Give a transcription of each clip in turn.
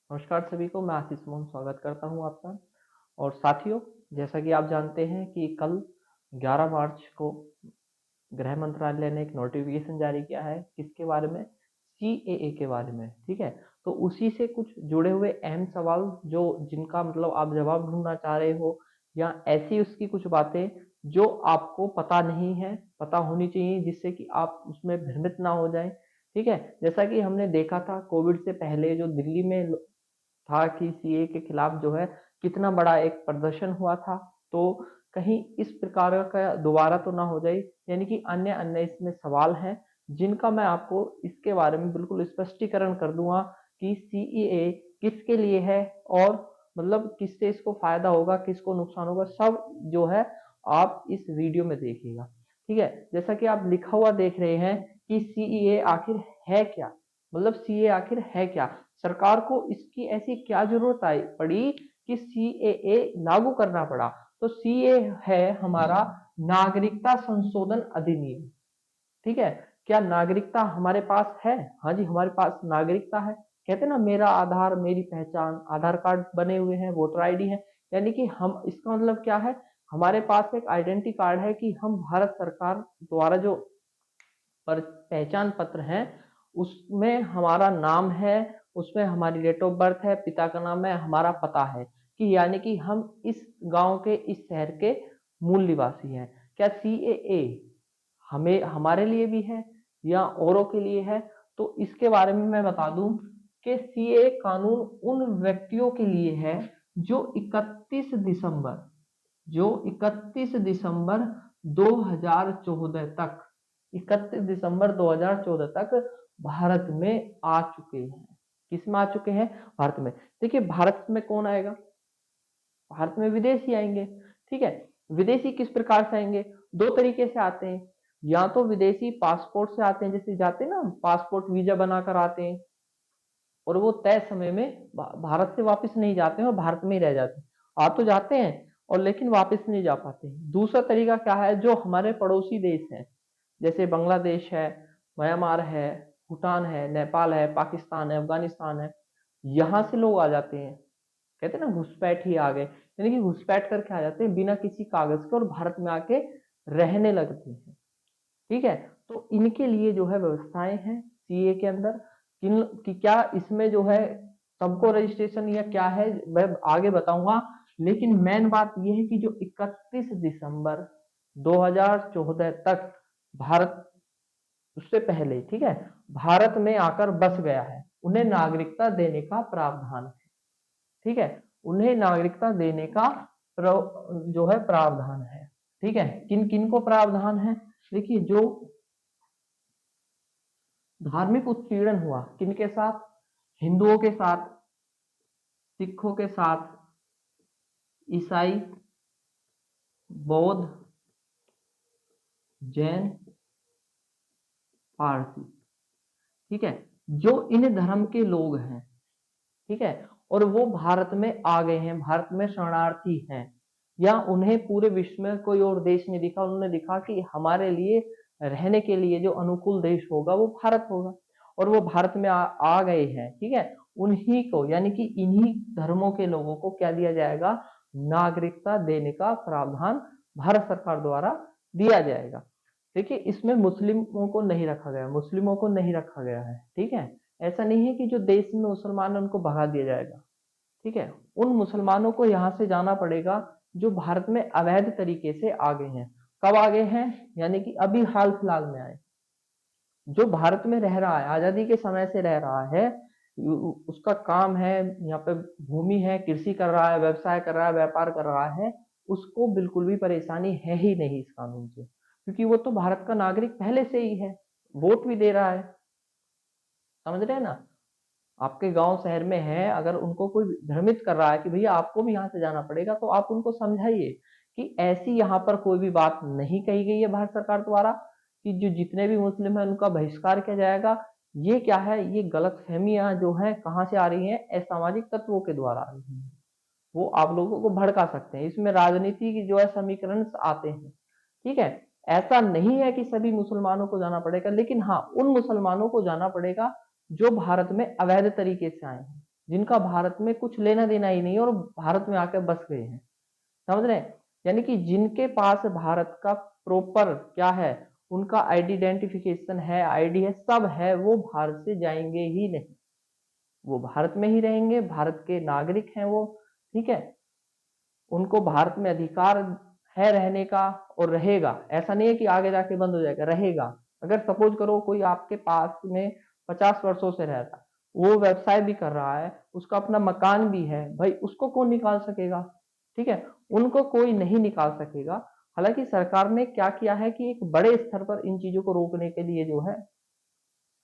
नमस्कार सभी को, मैं आशीष मोहन स्वागत करता हूं आपका। और साथियों, जैसा कि आप जानते हैं कि कल 11 मार्च को गृह मंत्रालय ने एक नोटिफिकेशन जारी किया है। किसके बारे में? सीएए के बारे में। ठीक है, तो उसी से कुछ जुड़े हुए अहम सवाल जो जिनका मतलब आप जवाब ढूंढना चाह रहे हो, या ऐसी उसकी कुछ बातें जो आपको पता नहीं है, पता होनी चाहिए, जिससे कि आप उसमें भ्रमित ना हो जाए। ठीक है, जैसा कि हमने देखा था कोविड से पहले जो दिल्ली में था कि सीए के खिलाफ जो है कितना बड़ा एक प्रदर्शन हुआ था। तो कहीं इस प्रकार का दोबारा तो ना हो जाए, यानी कि अन्य अन्य इसमें सवाल हैं जिनका मैं आपको इसके बारे में बिल्कुल स्पष्टीकरण कर दूंगा कि सीईए किसके लिए है, और मतलब किससे इसको फायदा होगा, किसको नुकसान होगा, सब जो है आप इस वीडियो में देखिएगा। ठीक है, जैसा कि आप लिखा हुआ देख रहे हैं कि सीईए आखिर है क्या, मतलब सीए आखिर है क्या। सरकार को इसकी ऐसी क्या जरूरत आई पड़ी कि सीएए लागू करना पड़ा। तो सीए है हमारा नागरिकता संशोधन अधिनियम। ठीक है, क्या नागरिकता हमारे पास है? हाँ जी, हमारे पास नागरिकता है। कहते हैं ना, मेरा आधार मेरी पहचान, आधार कार्ड बने हुए हैं, वोटर आईडी है। यानी कि हम, इसका मतलब क्या है, हमारे पास एक आइडेंटिटी कार्ड है कि हम भारत सरकार द्वारा जो पर पहचान पत्र है उसमें हमारा नाम है, उसमें हमारी डेट ऑफ बर्थ है, पिता का नाम है, हमारा पता है, कि यानी कि हम इस गांव के, इस शहर के मूल निवासी हैं। क्या सीएए हमें, हमारे लिए भी है या औरों के लिए है? तो इसके बारे में मैं बता दूं कि सीए कानून उन व्यक्तियों के लिए है जो 31 दिसंबर 2014 तक, 31 दिसंबर 2014 तक भारत में आ चुके हैं। किस में आ चुके हैं? भारत में। देखिए, भारत में कौन आएगा? भारत में विदेशी आएंगे। ठीक है, विदेशी किस प्रकार से आएंगे? दो तरीके से आते हैं। या तो विदेशी पासपोर्ट से आते हैं, जैसे जाते हैं ना, पासपोर्ट वीजा बनाकर आते हैं और वो तय समय में भारत से वापस नहीं जाते हैं और भारत में ही रह जाते हैं। आ तो जाते हैं और लेकिन वापस नहीं जा पाते। दूसरा तरीका क्या है? जो हमारे पड़ोसी देश हैं, जैसे बांग्लादेश है, म्यांमार है, भूटान है, नेपाल है, पाकिस्तान है, अफगानिस्तान है, यहाँ से लोग आ जाते हैं। कहते हैं ना, घुसपैठ ही आ गए, यानी कि घुसपैठ करके आ जाते हैं बिना किसी कागज के और भारत में आके रहने लगते हैं। ठीक है, तो इनके लिए जो है व्यवस्थाएं हैं सीए के अंदर। किन कि क्या इसमें जो है सबको रजिस्ट्रेशन या क्या है, मैं आगे बताऊंगा। लेकिन मेन बात यह है कि जो 31 दिसंबर 2014 तक भारत, उससे पहले, ठीक है, भारत में आकर बस गया है, उन्हें नागरिकता देने का प्रावधान है। ठीक है, उन्हें नागरिकता देने का जो है प्रावधान है। ठीक है, किन किन को प्रावधान है? देखिए, जो धार्मिक उत्पीड़न हुआ किनके साथ? हिंदुओं के साथ, सिखों के साथ, ईसाई, बौद्ध, जैन, पारसी। ठीक है, जो इन धर्म के लोग हैं, ठीक है, और वो भारत में आ गए हैं, भारत में शरणार्थी हैं, या उन्हें पूरे विश्व में कोई और देश नहीं दिखा, उन्होंने दिखा कि हमारे लिए रहने के लिए जो अनुकूल देश होगा वो भारत होगा, और वो भारत में आ गए हैं। ठीक है, उन्हीं को, यानी कि इन्हीं धर्मों के लोगों को क्या दिया जाएगा? नागरिकता देने का प्रावधान भारत सरकार द्वारा दिया जाएगा। देखिए, इसमें मुस्लिमों को नहीं रखा गया, मुस्लिमों को नहीं रखा गया है। ठीक है, ऐसा नहीं है कि जो देश में मुसलमान है उनको भगा दिया जाएगा। ठीक है, उन मुसलमानों को यहाँ से जाना पड़ेगा जो भारत में अवैध तरीके से आ गए हैं। कब आ गए हैं? यानी कि अभी हाल फिलहाल में आए। जो भारत में रह रहा है, आजादी के समय से रह रहा है, उसका काम है, यहाँ पे भूमि है, कृषि कर रहा है, व्यवसाय कर रहा है, व्यापार कर रहा है, उसको बिल्कुल भी परेशानी है ही नहीं इस कानून से, क्योंकि वो तो भारत का नागरिक पहले से ही है, वोट भी दे रहा है। समझ रहे हैं ना? आपके गांव शहर में है, अगर उनको कोई भ्रमित कर रहा है कि भैया आपको भी यहाँ से जाना पड़ेगा, तो आप उनको समझाइए कि ऐसी यहाँ पर कोई भी बात नहीं कही गई है भारत सरकार द्वारा कि जो जितने भी मुस्लिम हैं उनका बहिष्कार किया जाएगा। ये क्या है? ये गलत फहमियां जो है कहाँ से आ रही हैं? असामाजिक तत्वों के द्वारा आ रही हैं। वो आप लोगों को भड़का सकते हैं, इसमें राजनीति की जो है समीकरण आते हैं। ठीक है, ऐसा नहीं है कि सभी मुसलमानों को जाना पड़ेगा, लेकिन हाँ, उन मुसलमानों को जाना पड़ेगा जो भारत में अवैध तरीके से आए हैं। जिनका भारत में कुछ लेना देना ही नहीं है और भारत में आकर बस गए हैं, समझ रहे हैं? यानी कि जिनके पास भारत का प्रॉपर क्या है, उनका आइडेंटिफिकेशन है, आईडी है, सब है, वो भारत से जाएंगे ही नहीं, वो भारत में ही रहेंगे, भारत के नागरिक हैं वो, ठीक है। उनको भारत में अधिकार है रहने का और रहेगा, ऐसा नहीं है कि आगे जाके बंद हो जाएगा, रहेगा। अगर सपोज करो कोई आपके पास में 50 वर्षों से रहता, वो व्यवसाय भी कर रहा है, उसका अपना मकान भी है, भाई उसको कौन निकाल सकेगा, ठीक है, उनको कोई नहीं निकाल सकेगा। हालांकि सरकार ने क्या किया है कि एक बड़े स्तर पर इन चीजों को रोकने के लिए जो है,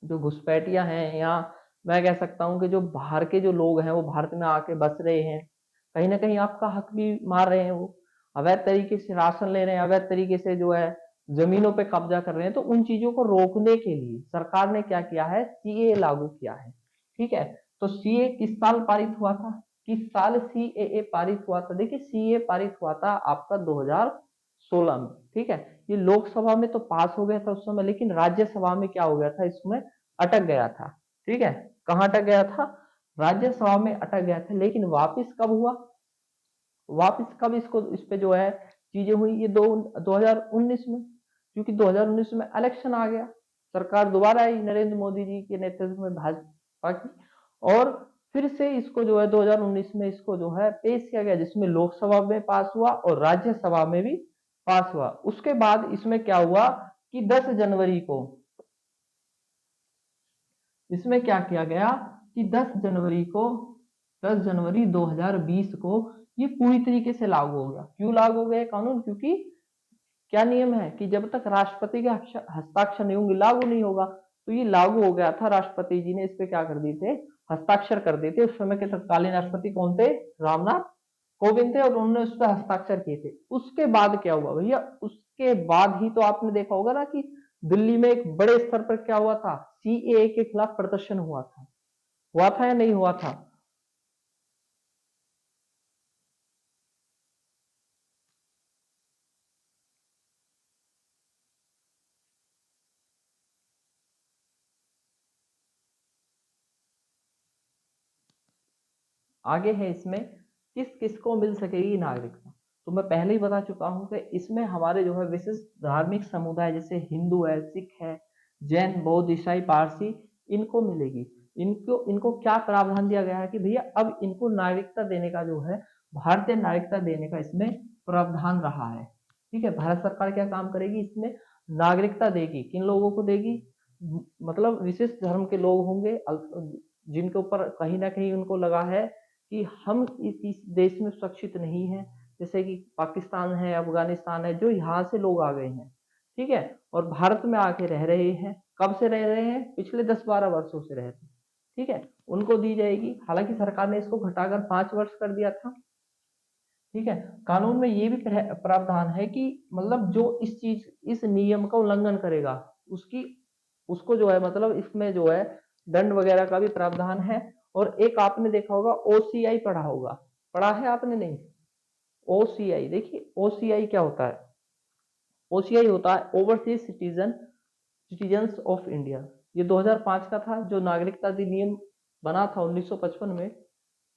जो घुसपैठिया हैं, या मैं कह सकता हूँ कि जो बाहर के जो लोग हैं वो भारत में आके बस रहे हैं, कहीं ना कहीं आपका हक भी मार रहे हैं, वो अवैध तरीके से राशन ले रहे हैं, अवैध तरीके से जो है जमीनों पे कब्जा कर रहे हैं। तो उन चीजों को रोकने के लिए सरकार ने क्या किया है, सीए लागू किया है, ठीक है। तो सीए किस साल पारित हुआ था, किस साल सीएए पारित हुआ था? देखिए सीए पारित हुआ था आपका 2016 में, ठीक है। ये लोकसभा में तो पास हो गया था उस समय, लेकिन राज्यसभा में क्या हो गया था, इसमें अटक गया था, ठीक है। कहाँ अटक गया था, राज्यसभा में अटक गया था। लेकिन वापस कब हुआ, वापस कब इसको इस पे जो है चीजें हुई, ये 2019 में, क्योंकि 2019 में इलेक्शन आ गया, सरकार दोबारा आई नरेंद्र मोदी जी के नेतृत्व में भाजपा की, और फिर से इसको जो है 2019 में इसको जो है पेश किया गया, जिसमें लोकसभा में पास हुआ और राज्यसभा में भी पास हुआ। उसके बाद इसमें क्या हुआ कि 10 जनवरी को इसमें क्या किया गया कि 10 जनवरी को 10 जनवरी 2020 को ये पूरी तरीके से लागू हो गया। क्यों लागू हो गया कानून, क्योंकि क्या नियम है कि जब तक राष्ट्रपति के हस्ताक्षर नहीं होंगे लागू नहीं होगा। तो ये लागू हो गया था, राष्ट्रपति जी ने इस पे क्या कर दिए थे, हस्ताक्षर कर दिए थे। उस समय के तत्कालीन राष्ट्रपति कौन थे, रामनाथ कोविंद थे, और उन्होंने उस पर हस्ताक्षर किए थे। उसके बाद क्या हुआ भैया, उसके बाद ही तो आपने देखा होगा ना कि दिल्ली में एक बड़े स्तर पर क्या हुआ था, सीएए के खिलाफ प्रदर्शन हुआ था या नहीं हुआ था? आगे है इसमें किस किस को मिल सकेगी नागरिकता। तो मैं पहले ही बता चुका हूं कि इसमें हमारे जो है विशिष्ट धार्मिक समुदाय जैसे हिंदू है, सिख है, जैन, बौद्ध, ईसाई, पारसी, इनको मिलेगी। इनको इनको क्या प्रावधान दिया गया है कि भैया अब इनको नागरिकता देने का जो है, भारतीय नागरिकता देने का इसमें प्रावधान रहा है, ठीक है। भारत सरकार क्या काम करेगी, इसमें नागरिकता देगी, किन लोगों को देगी, मतलब विशिष्ट धर्म के लोग होंगे, जिनके ऊपर कहीं ना कहीं उनको लगा है कि हम इस देश में सुरक्षित नहीं है, जैसे कि पाकिस्तान है, अफगानिस्तान है, जो यहाँ से लोग आ गए हैं, ठीक है, और भारत में आके रह रहे हैं। कब से रह रहे हैं, पिछले 10-12 वर्षों से रह रहे हैं, ठीक है, उनको दी जाएगी। हालांकि सरकार ने इसको घटाकर 5 वर्ष कर दिया था, ठीक है। कानून में ये भी प्रावधान है कि मतलब जो इस नियम का उल्लंघन करेगा, उसकी उसको जो है मतलब इसमें जो है दंड वगैरह का भी प्रावधान है। और एक आपने देखा होगा ओसीआई, पढ़ा होगा, पढ़ा है आपने नहीं? ओसीआई, देखिए ओसीआई क्या होता है, ओसीआई होता है ओवरसीज सिटीजन्स ऑफ इंडिया। ये 2005 का था, जो नागरिकता अधिनियम बना था 1955 में,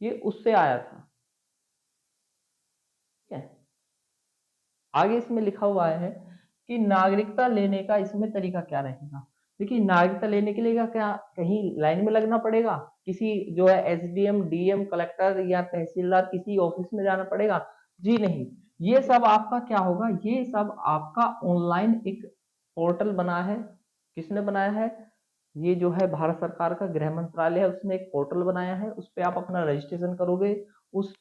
ये उससे आया था, ठीक है। आगे इसमें लिखा हुआ है कि नागरिकता लेने का इसमें तरीका क्या रहेगा। देखिए नागरिकता लेने के लिए क्या कहीं लाइन में लगना पड़ेगा, किसी जो है एसडीएम, डीएम, कलेक्टर या तहसीलदार किसी ऑफिस में जाना पड़ेगा? जी नहीं, ये सब आपका क्या होगा, ये सब आपका ऑनलाइन एक पोर्टल बना है। किसने बनाया है, ये जो है भारत सरकार का गृह मंत्रालय है, उसने एक पोर्टल बनाया है। उस पर आप अपना रजिस्ट्रेशन करोगे, उस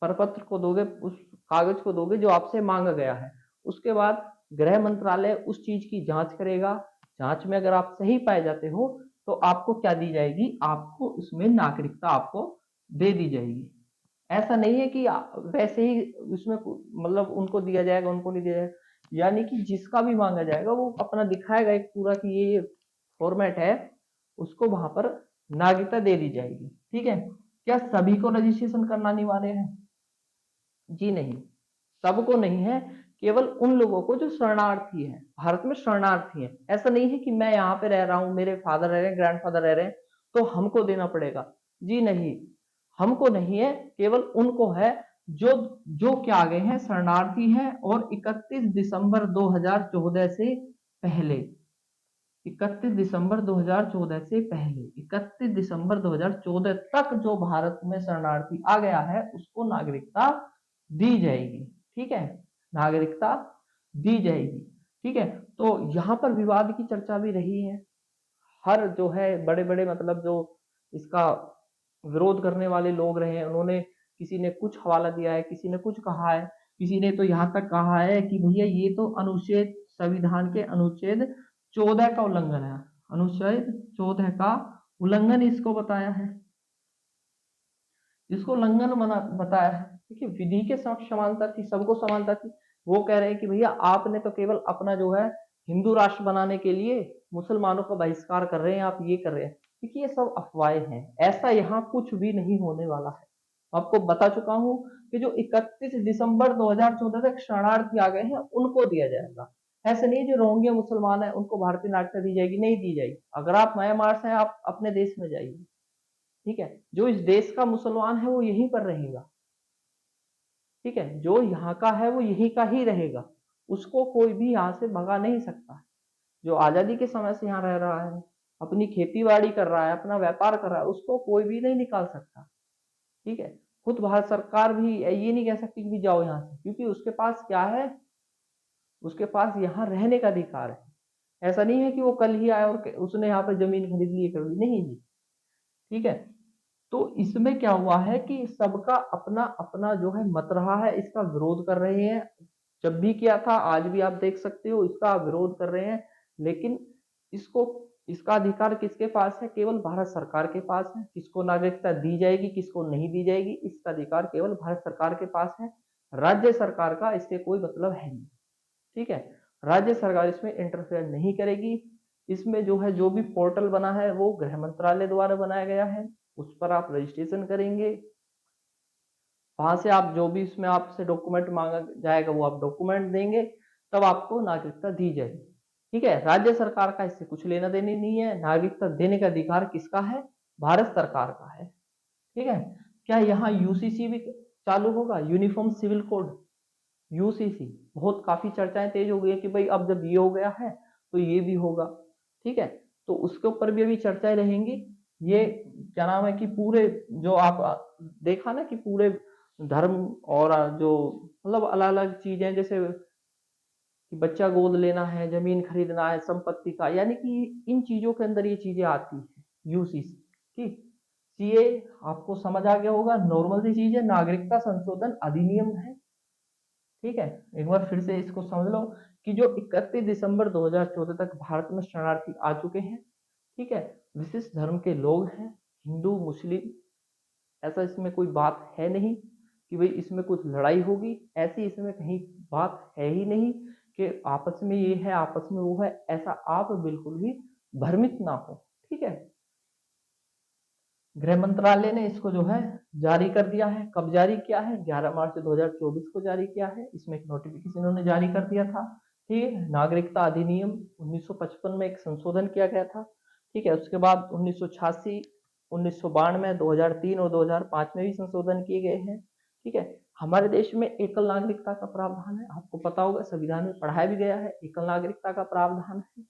प्रपत्र को दोगे, उस कागज को दोगे जो आपसे मांगा गया है। उसके बाद गृह मंत्रालय उस चीज की जांच करेगा। जांच में अगर आप सही पाए जाते हो तो आपको क्या दी जाएगी, आपको उसमें नागरिकता आपको दे दी जाएगी। ऐसा नहीं है कि वैसे ही उसमें मतलब उनको दिया जाएगा, उनको नहीं दिया जाएगा। यानी कि जिसका भी मांगा जाएगा वो अपना दिखाएगा एक पूरा कि ये फॉर्मेट है, उसको वहां पर नागरिकता दे दी जाएगी, ठीक है। क्या सभी को रजिस्ट्रेशन करना अनिवार्य है? जी नहीं, सबको नहीं है, केवल उन लोगों को जो शरणार्थी हैं, भारत में शरणार्थी हैं। ऐसा नहीं है कि मैं यहाँ पे रह रहा हूँ, मेरे फादर रह रहे हैं, ग्रैंडफादर रह रहे हैं, तो हमको देना पड़ेगा। जी नहीं, हमको नहीं है, केवल उनको है जो जो क्या गए हैं, शरणार्थी हैं और 31 दिसंबर 2014 से पहले, 31 दिसंबर 2014 से पहले, 31 दिसंबर 2014 तक जो भारत में शरणार्थी आ गया है उसको नागरिकता दी जाएगी। ठीक है, नागरिकता दी जाएगी। ठीक है, तो यहाँ पर विवाद की चर्चा भी रही है। हर जो है बड़े बड़े मतलब जो इसका विरोध करने वाले लोग रहे हैं, उन्होंने किसी ने कुछ हवाला दिया है, किसी ने कुछ कहा है, किसी ने तो यहाँ तक कहा है कि भैया ये तो अनुच्छेद, संविधान के अनुच्छेद 14 का उल्लंघन है, अनुच्छेद 14 का उल्लंघन इसको बताया है, इसको उल्लंघन बताया है। देखिए विधि के समक्ष समानता थी, सबको समानता थी। वो कह रहे हैं कि भैया आपने तो केवल अपना जो है हिंदू राष्ट्र बनाने के लिए मुसलमानों का बहिष्कार कर रहे हैं, आप ये कर रहे हैं। देखिए ये सब अफवाहें हैं, ऐसा यहाँ कुछ भी नहीं होने वाला है। आपको बता चुका हूं कि जो 31 दिसंबर 2014 तक शरणार्थी आ गए हैं उनको दिया जाएगा। ऐसे नहीं जो रोहिंग्या मुसलमान है उनको भारतीय नागरिकता दी जाएगी, नहीं दी जाएगी। अगर आप म्यांमार से हैं, आप अपने देश में जाइए। ठीक है, जो इस देश का मुसलमान है वो यहीं पर रहेगा। ठीक है, जो यहाँ का है वो यहीं का ही रहेगा, उसको कोई भी यहाँ से भगा नहीं सकता। जो आजादी के समय से यहाँ रह रहा है, अपनी खेती बाड़ी कर रहा है, अपना व्यापार कर रहा है, उसको कोई भी नहीं निकाल सकता। ठीक है, खुद भारत सरकार भी ये नहीं कह सकती कि जाओ यहाँ से, क्योंकि उसके पास क्या है, उसके पास यहाँ रहने का अधिकार है। ऐसा नहीं है कि वो कल ही आया और उसने यहाँ पर जमीन खरीद ली, कर ली, नहीं जी। ठीक है, तो इसमें क्या हुआ है कि सबका अपना अपना जो है मत रहा है, इसका विरोध कर रहे हैं। जब भी किया था, आज भी आप देख सकते हो, इसका विरोध कर रहे हैं। लेकिन इसको, इसका अधिकार किसके पास है? केवल भारत सरकार के पास है। किसको नागरिकता दी जाएगी, किसको नहीं दी जाएगी, इसका अधिकार केवल भारत सरकार के पास है। राज्य सरकार का इससे कोई मतलब है नहीं। ठीक है, राज्य सरकार इसमें इंटरफेयर नहीं करेगी। इसमें जो है, जो भी पोर्टल बना है वो गृह मंत्रालय द्वारा बनाया गया है, उस पर आप रजिस्ट्रेशन करेंगे। वहां से आप जो भी इसमें आपसे डॉक्यूमेंट मांगा जाएगा वो आप डॉक्यूमेंट देंगे, तब आपको नागरिकता दी जाएगी। ठीक है, राज्य सरकार का इससे कुछ लेना देना नहीं है। नागरिकता देने का अधिकार किसका है? भारत सरकार का है। ठीक है, क्या यहाँ यूसीसी भी चालू होगा, यूनिफॉर्म सिविल कोड, यूसीसी? बहुत काफी चर्चाएं तेज हो गई है कि भाई अब जब ये हो गया है तो ये भी होगा। ठीक है, तो उसके ऊपर भी अभी चर्चाएं रहेंगी। ये क्या नाम है कि पूरे जो आप देखा ना कि पूरे धर्म और जो मतलब अलग अलग चीजें, जैसे कि बच्चा गोद लेना है, जमीन खरीदना है, संपत्ति का, यानी कि इन चीजों के अंदर ये चीजें आती है, यूसीसी। ठीक, सीए आपको समझ आ गया होगा, नॉर्मल सी चीज है, नागरिकता संशोधन अधिनियम है। ठीक है, एक बार फिर से इसको समझ लो कि जो 31 दिसंबर 2014 तक भारत में शरणार्थी आ चुके हैं, ठीक है, विशिष्ट धर्म के लोग हैं, हिंदू मुस्लिम, ऐसा इसमें कोई बात है नहीं कि भाई इसमें कुछ लड़ाई होगी, ऐसी इसमें कहीं बात है ही नहीं कि आपस में ये है आपस में वो है, ऐसा आप बिल्कुल भी भ्रमित ना हो। ठीक है, गृह मंत्रालय ने इसको जो है जारी कर दिया है। कब जारी किया है? 11 मार्च 2024 को जारी किया है। इसमें एक नोटिफिकेशन इन्होंने जारी कर दिया था। ठीक है, नागरिकता अधिनियम 1955 में एक संशोधन किया गया था। ठीक है, उसके बाद 1986, 1992, 2003 और 2005 में भी संशोधन किए गए हैं। ठीक है, हमारे देश में एकल नागरिकता का प्रावधान है, आपको पता होगा, संविधान में पढ़ाया भी गया है, एकल नागरिकता का प्रावधान है।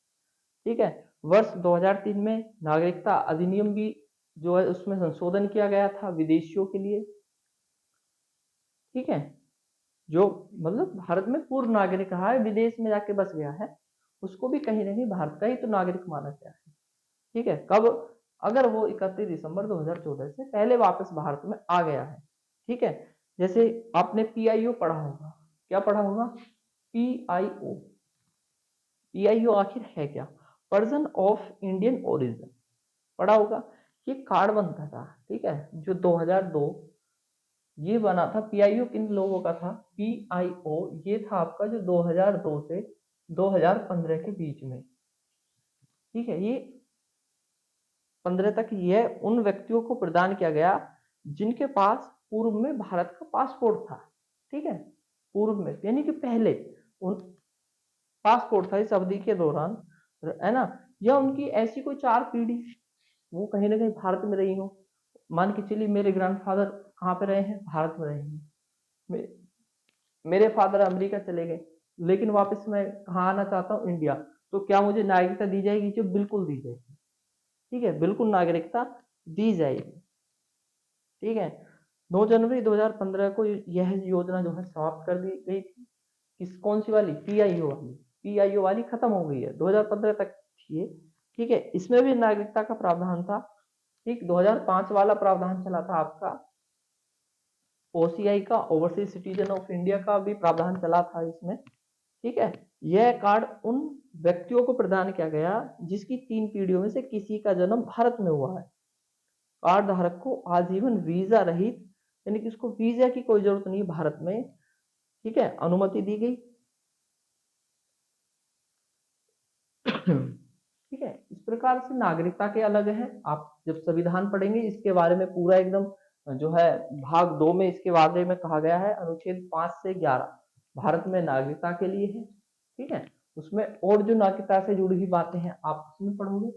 ठीक है, वर्ष 2003 में नागरिकता अधिनियम भी जो है उसमें संशोधन किया गया था विदेशियों के लिए। ठीक है, जो मतलब भारत में पूर्ण नागरिक रहा है, विदेश में जाके बस गया है, उसको भी कहीं ना कहीं भारत का ही तो नागरिक माना गया है। ठीक है, कब? अगर वो 31 दिसंबर 2014 से पहले वापस भारत में आ गया है। ठीक है, जैसे आपने पीआईओ पढ़ा होगा, क्या पढ़ा होगा? पीआईओ, पीआईओ आखिर है क्या? पर्सन ऑफ इंडियन ओरिजिन, पढ़ा होगा। ये कार्ड बनता था, ठीक है, जो 2002 ये बना था। पीआईओ किन लोगों का था? पीआईओ ये था आपका जो 2002 से 2015 के बीच में। ठीक है, ये 15 तक ये उन व्यक्तियों को प्रदान किया गया जिनके पास पूर्व में भारत का पासपोर्ट था। ठीक है, पूर्व में यानी कि पहले उन पासपोर्ट था इस अवधि के दौरान, है ना, या उनकी ऐसी कोई 4 पीढ़ी वो कहीं ना कहीं भारत में रही हो, मान के चलिए मेरे ग्रैंडफादर कहाँ पे रहे हैं, भारत में रहे हैं। मे- मेरे फादर अमेरिका चले गए, लेकिन वापस मैं कहाँ आना चाहता हूँ, इंडिया। तो क्या मुझे नागरिकता दी जाएगी? जो बिल्कुल दी जाएगी। ठीक है, बिल्कुल नागरिकता दी जाएगी। ठीक है। 9 जनवरी 2015 को यह योजना जो है समाप्त कर दी गई थी। कौन सी वाली? पीआईओ वाली। पीआईओ वाली खत्म हो गई है, 2015 तक थी ये। ठीक है, इसमें भी नागरिकता का प्रावधान था। ठीक, 2005 वाला प्रावधान चला था आपका ओसीआई का, ओवरसीज सिटीजन ऑफ इंडिया का भी प्रावधान चला था इसमें। ठीक है, यह कार्ड उन व्यक्तियों को प्रदान किया गया जिसकी 3 पीढ़ियों में से किसी का जन्म भारत में हुआ है। कार्ड धारक को आजीवन वीजा रहित, यानी कि उसको वीजा की कोई जरूरत नहीं भारत में, ठीक है, अनुमति दी गई। ठीक है, इस प्रकार से नागरिकता के अलग है। आप जब संविधान पढ़ेंगे इसके बारे में पूरा एकदम जो है भाग 2 में इसके बारे में कहा गया है, अनुच्छेद 5 से 11 भारत में नागरिकता के लिए है। ठीक है, उसमें और जो नागरिकता से जुड़ी हुई बातें हैं आप उसमें पढ़ोगे।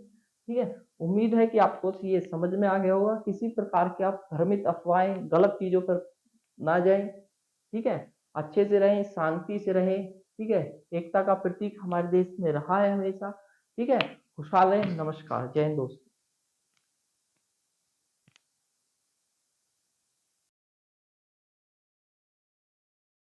ठीक है, उम्मीद है कि आपको ये समझ में आ गया होगा। किसी प्रकार की आप भ्रमित अफवाहें, गलत चीजों पर ना जाएं। ठीक है, अच्छे से रहें, शांति से रहें। ठीक है, एकता का प्रतीक हमारे देश में रहा है हमेशा। ठीक है, खुशहाल रहें। नमस्कार, जय हिंद दोस्तों।